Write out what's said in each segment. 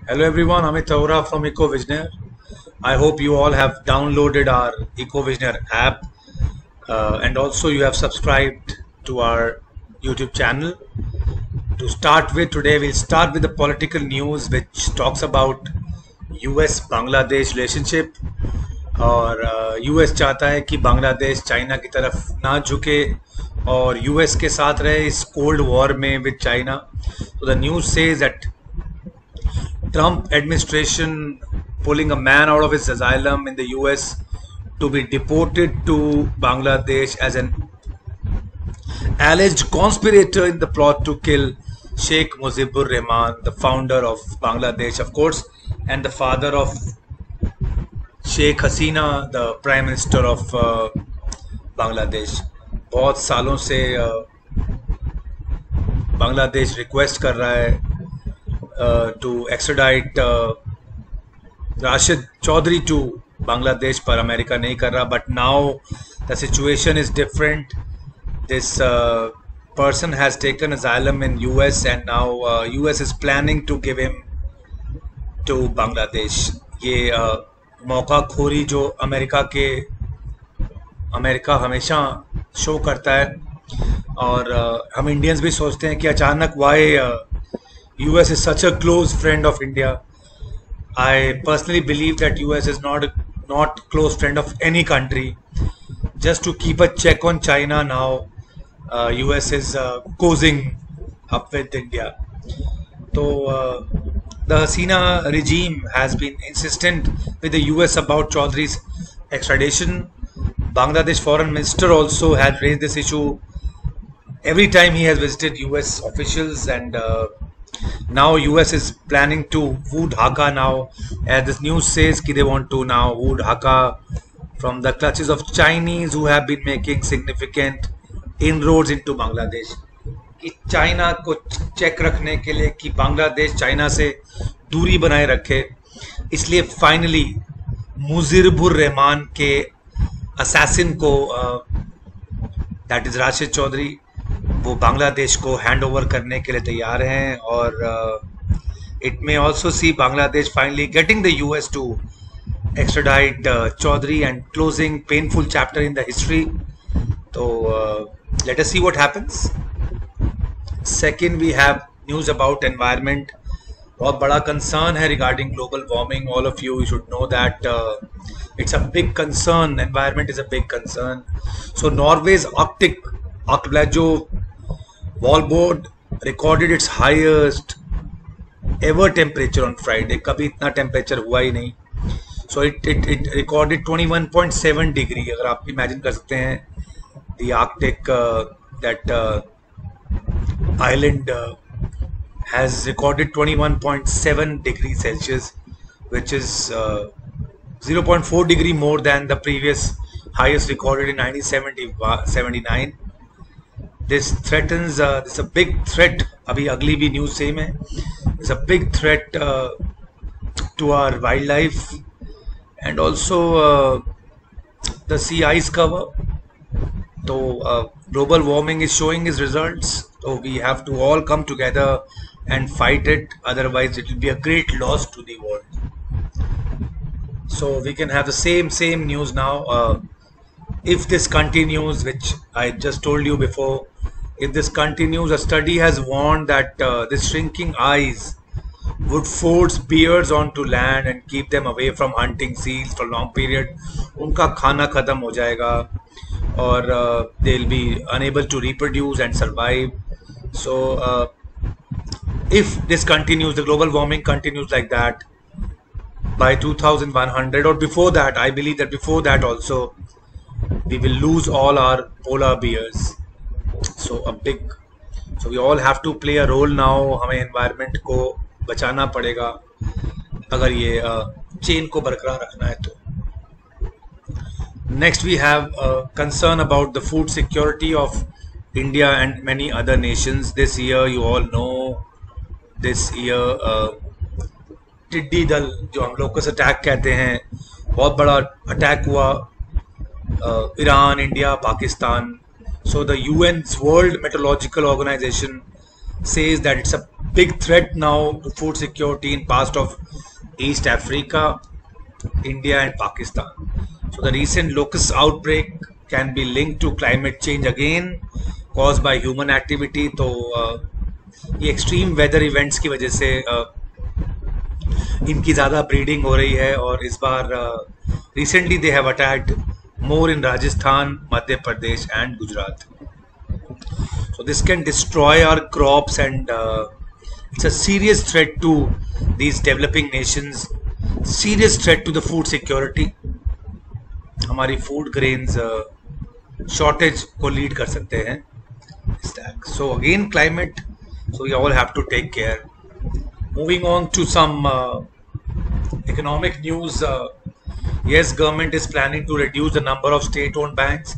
Hello everyone, Amit Taura from EcoVisionaire. I hope you all have downloaded our EcoVisionaire app and also you have subscribed to our YouTube channel. To start with, today we'll start with the political news which talks about US-Bangladesh relationship और US चाहता है कि Bangladesh China की तरफ ना झुके और US के साथ रहे इस कोल्ड वॉर में विद चाइना. तो the news says that Trump administration pulling a man out of his asylum in the US to be deported to Bangladesh as an alleged conspirator in the plot to kill Sheikh Mujibur Rahman, the founder of Bangladesh, of course, and the father of Sheikh Hasina, the prime minister of Bangladesh. बहुत सालों से Bangladesh request कर रहा है to extradite Rashid Chaudhry to Bangladesh, पर America नहीं कर रहा. But now the situation is different. This person has taken asylum in US and now US is planning to give him to Bangladesh. ये मौका खोरी जो अमेरिका हमेशा show करता है और हम इंडियंस भी सोचते हैं कि अचानक Y US is such a close friend of India. I personally believe that US is not close friend of any country. Just to keep a check on China now, US is cozying up with India. So the Hasina regime has been insistent with the US about Chaudhry's extradition. Bangladesh foreign minister also had raised this issue every time he has visited US officials, and now US is planning to woo Dhaka now, as this news says कि they want to now woo Dhaka from the clutches of Chinese who have been making significant inroads into Bangladesh. कि China को check रखने के लिए कि Bangladesh China से दूरी बनाए रखे, इसलिए फाइनली मुजिबुर रहमान के असैसिन को दैट इज राशिद चौधरी वो बांग्लादेश को हैंड ओवर करने के लिए तैयार हैं और it may also see Bangladesh finally getting the US to extradite Chowdhury and closing painful chapter in the history. तो let us see what happens. Second, we have news about environment. बहुत बड़ा कंसर्न है regarding global warming. All of you should know that it's a big concern. Environment is a big concern. So Norway's Arctic Archipelago Wallboard recorded its highest ever temperature on Friday. कभी इतना temperature हुआ ही नहीं. So it recorded 21.7 degree. अगर आप imagine कर सकते हैं the Arctic that island has recorded 21.7 degrees Celsius, which is 0.4 degree more than the previous highest recorded in 1979. This threatens, this is a big threat. अभी अगली भी न्यूज़ सेम है. It's a big threat to our wildlife and also the sea ice cover. So global warming is showing its results. So we have to all come together and fight it. Otherwise, it will be a great loss to the world. So we can have the same news now. If this continues, which I just told you before, if this continues, a study has warned that this shrinking ice would force bears onto land and keep them away from hunting seals for long period. उनका खाना खत्म हो जाएगा और they'll be unable to reproduce and survive. So if this continues, the global warming continues like that, by 2100 or before that, I believe that before that also we will lose all our polar bears. So we all have to play a role now. हमें environment को बचाना पड़ेगा अगर ये chain को बरकरार रखना है तो. Next, we have concern about the food security of India and many other nations. This year, you all know, this year टिड्डी दल जो हम लोकस अटैक कहते हैं, बहुत बड़ा अटैक हुआ Iran, India, Pakistan. So the UN's World Meteorological Organization says that it's a big threat now to food security in past of East Africa, India and Pakistan. So the recent locust outbreak can be linked to climate change again caused by human activity. तो ये extreme weather events की वजह से इनकी ज़्यादा breeding हो रही है और इस बार recently they have attacked more in Rajasthan, Madhya Pradesh and Gujarat. So this can destroy our crops and it's a serious threat to these developing nations, serious threat to the food security. हमारी food grains shortage को lead कर सकते हैं. So again climate, so we all have to take care. Moving on to some economic news. Yes, government is planning to reduce the number of state-owned banks.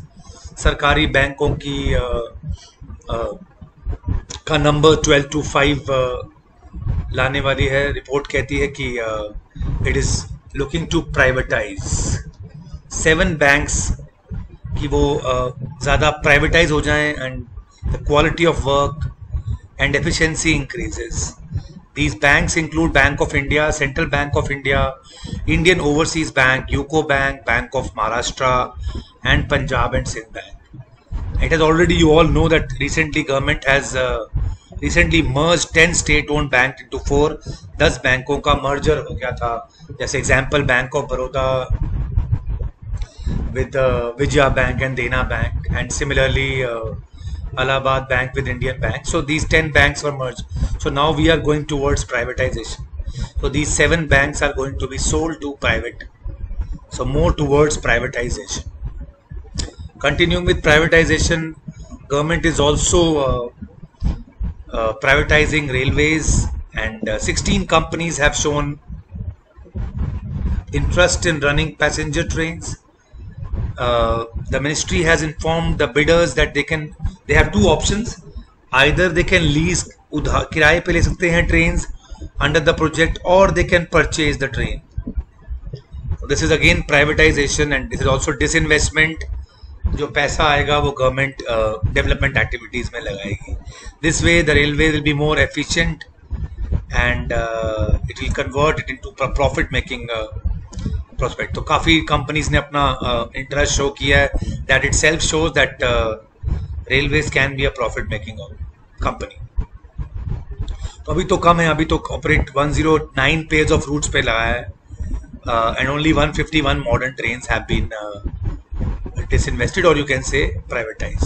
सरकारी बैंकों की का number 12 to 5 लाने वाली है. रिपोर्ट कहती है कि it is looking to privatise 7 banks कि वो ज़्यादा प्राइवेटाइज हो जाएं and the quality of work and efficiency increases. These banks include Bank of India, Central Bank of India, Indian Overseas Bank, UCO Bank, Bank of Maharashtra, and Punjab and Sindh Bank. It has already, you all know that recently government has recently merged 10 state-owned banks into 4. 10 बैंकों का merger हो गया था. जैसे example Bank of Baroda with Vijaya Bank and Dena Bank, and similarly Allahabad Bank with Indian Bank. So these 10 banks were merged. So now we are going towards privatization. So these 7 banks are going to be sold to private. So more towards privatization. Continuing with privatization, government is also privatizing railways, and 16 companies have shown interest in running passenger trains. The ministry has informed the bidders that they have 2 options. Either they can lease, किराए पे ले सकते हैं trains under the project, or they can purchase the train. So this is again privatization, and this is also disinvestment. जो पैसा आएगा वो government development activities में लगाएगी. This way the railway will be more efficient and it will convert it into profit making prospect. तो काफ़ी companies ने अपना इंटरेस्ट शो किया है. That it self shows that railways can be a profit making company. तो अभी तो कम है, अभी तो ऑपरेट 109 पेयर्स ऑफ रूट्स पे लगा है and only 151 modern trains have been disinvested और you can say privatise.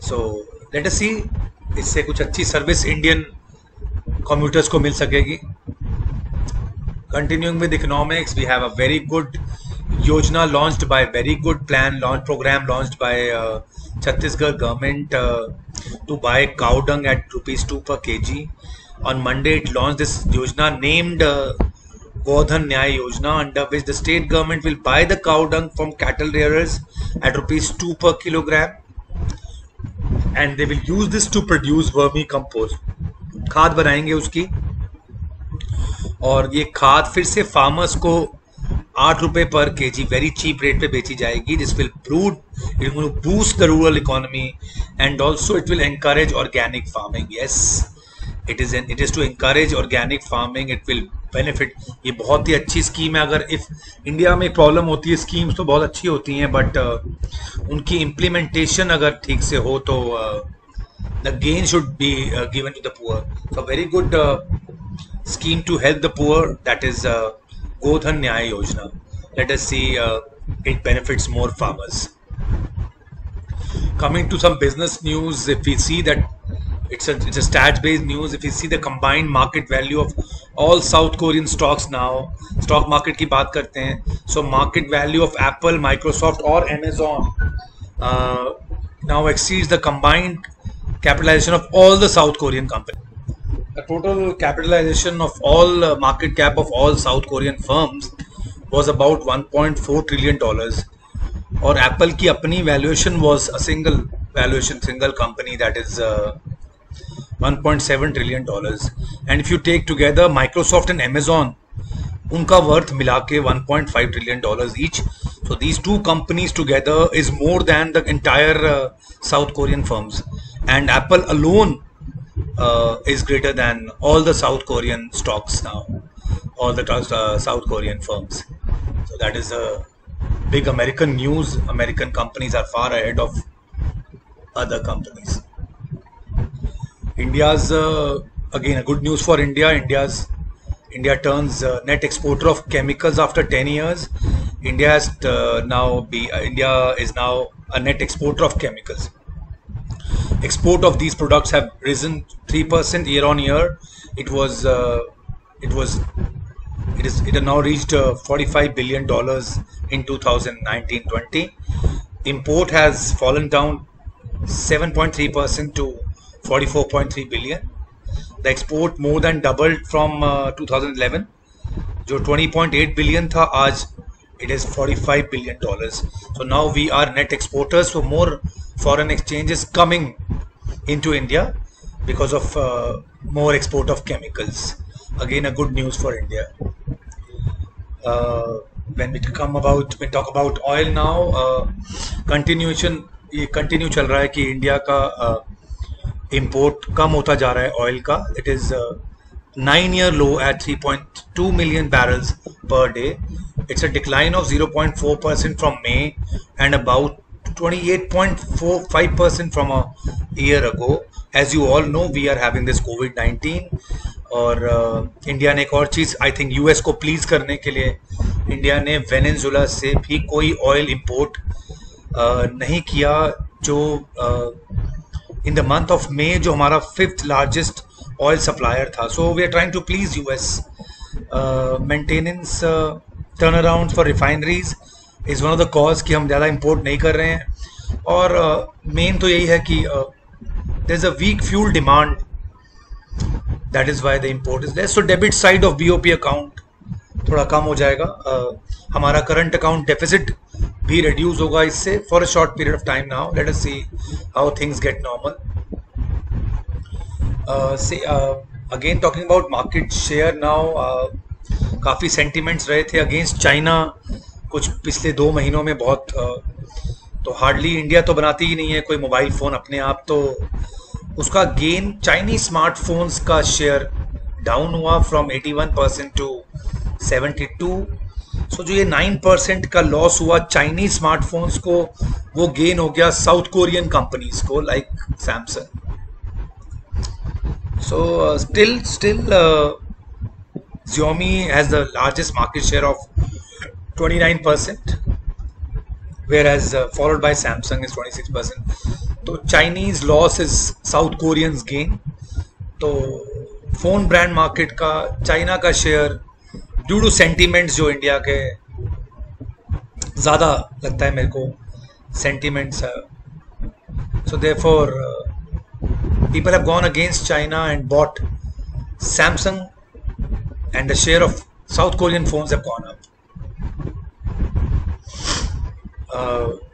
So let us see, इससे कुछ अच्छी सर्विस इंडियन कम्यूटर्स को मिल सकेगी. Continuing with economics, we have a very good yojana launched by, very good program launched by Chhattisgarh government to buy cow dung at ₹2 per kg. On Monday, it launched this yojana named Godhan Nyay Yojana, under which the state government will buy the cow dung from cattle rearers at ₹2 per kilogram, and they will use this to produce vermicompost. खाद बनाएंगे उसकी, और ये खाद फिर से farmers को ₹8 पर केजी वेरी चीप रेट पे बेची जाएगी. This will boost the rural economy and also it will encourage organic farming. Yes, it is to encourage organic farming. It will benefit. ये बहुत ही अच्छी स्कीम है. अगर इफ इंडिया में प्रॉब्लम होती है, स्कीम्स तो बहुत अच्छी होती हैं बट उनकी इम्प्लीमेंटेशन अगर ठीक से हो तो the gain should be given to the poor. So very good scheme to help the poor, that is Godhan Nyay Yojana. Let us see it benefits more farmers. Coming to some business news, if we see that it's a stats based news. If you see the combined market value of all South Korean stocks now, stock market की बात करते हैं, so market value of Apple, Microsoft और Amazon now exceeds the combined capitalization of all the South Korean companies. The total capitalization of all market cap of all South Korean firms was about $1.4 trillion. और Apple की अपनी valuation was a single company, that is $1.7 trillion. And if you take together Microsoft and Amazon, उनका worth मिला के $1.5 trillion each. So these two companies together is more than the entire South Korean firms. And Apple alone is greater than all the South Korean stocks now, all the South Korean firms. So that is a big American news. American companies are far ahead of other companies. India's again a good news for India. India turns net exporter of chemicals after 10 years. India is now a net exporter of chemicals. Export of these products have risen 3% year on year. It has now reached $45 billion in 2019-20. Import has fallen down 7.3% to 44.3 billion. The export more than doubled from 2011. जो 20.8 billion था, आज it is $45 billion. So now we are net exporters. So more foreign exchange is coming into India because of more export of chemicals. Again, a good news for India. When we talk about oil now, ये continue चल रहा है कि India का import कम होता जा रहा है ऑयल का. It is 9-year low at 3.2 million barrels per day. It's a decline of 0.4% from May and about 28.45% from a year ago. As you all know, we are having this COVID-19 और India ने एक और चीज़ I think US को please करने के लिए India ने Venezuela से भी कोई ऑयल इंपोर्ट नहीं किया, जो in the month of May जो हमारा 5th लार्जेस्ट ऑयल सप्लायर था. So we are trying to please US. Maintenance turn around for refineries is one of the cause कि हम ज़्यादा इंपोर्ट नहीं कर रहे हैं. और मेन तो यही है कि there is a weak fuel demand, that is why the import is less. So debit side of BOP account थोड़ा कम हो जाएगा. हमारा करंट अकाउंट डेफिसिट भी रिड्यूस होगा इससे for a short period of time. Now let us see how things get normal. Again talking about market share now, काफ़ी sentiments रहे थे अगेंस्ट चाइना कुछ पिछले 2 महीनों में बहुत. तो हार्डली इंडिया तो बनाती ही नहीं है कोई मोबाइल फ़ोन अपने आप, तो उसका गेन चाइनीज स्मार्टफोन्स का शेयर डाउन हुआ फ्रॉम 81% टू 72. सो जो ये 9% का लॉस हुआ चाइनीज स्मार्टफोन्स को, वो गेन हो गया साउथ कोरियन कंपनीज को like Samsung. So still Xiaomi has the largest market share of 29%, whereas followed by Samsung is 26%. तो Chinese loss is South Koreans gain. तो फोन ब्रांड मार्केट का China का share due to sentiments जो India के ज़्यादा लगता है मेरे को सेंटीमेंट्स है. So therefore people have gone against China and bought Samsung, and the share of South Korean phones have gone up.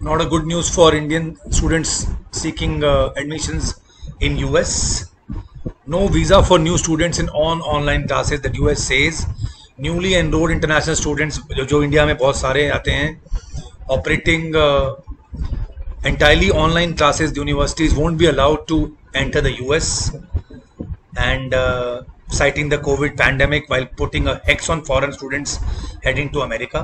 Not a good news for Indian students seeking admissions in US. No visa for new students in online classes. The US says newly enrolled international students जो India में बहुत सारे आते हैं operating entirely online classes, the universities won't be allowed to enter the US, and citing the COVID pandemic while putting a hex on foreign students heading to America.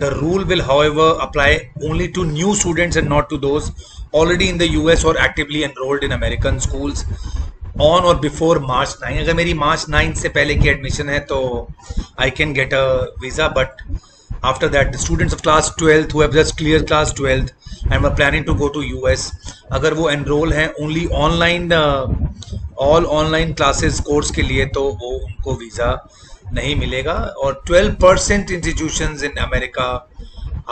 The rule will, however, apply only to new students and not to those already in the US or actively enrolled in American schools on or before March 9. अगर मेरी March 9 से पहले की admission है तो I can get a visa, but after that the students of class 12th who have just cleared class 12th and were planning to go to US, अगर वो enroll हैं only online all online classes course के लिए, तो वो उनको visa नहीं मिलेगा. और 12% institutions in America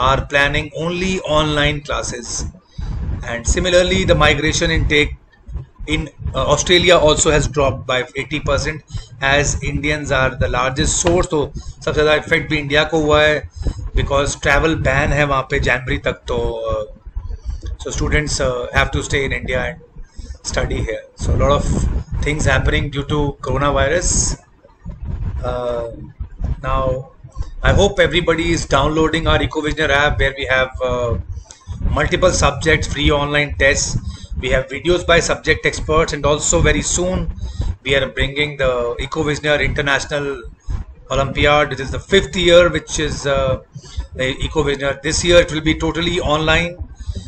are planning only online classes, and similarly the migration intake in Australia also has dropped by 80% as Indians are the largest source. तो सबसे ज़्यादा इफेक्ट भी इंडिया को हुआ है बिकॉज ट्रैवल बैन है वहाँ पे जनवरी तक. तो so students have to stay in India and study here. So a lot of things happening due to coronavirus. Now I hope everybody is downloading our EcoVisioner app where we have multiple subjects, free online tests. We have videos by subject experts, and also very soon we are bringing the EcoVisioneer International Olympiad. This is the 5th year, which is the EcoVisioneer. This year it will be totally online.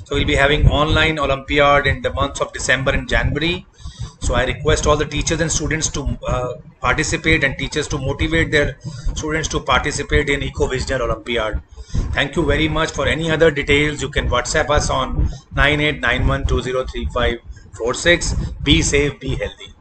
So we'll be having online Olympiad in the months of December and January. So I request all the teachers and students to participate, and teachers to motivate their students to participate in EcoVisioneer Olympiad. Thank you very much. For any other details, you can WhatsApp us on 9891203546. Be safe, be healthy.